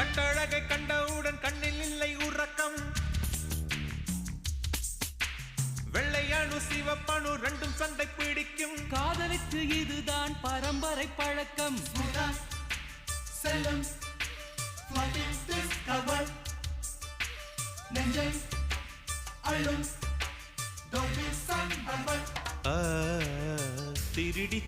கட்டழகை கண்டவுடன் கண்ணில் இல்லை உறக்கம் வெள்ளையணு சிவப்பணு ரெண்டும் சண்டை பிடிக்கும் காதலுக்கு இதுதான் பரம்பரை பழக்கம் செல்லும் நெஞ்சை அள்ளும் திருடி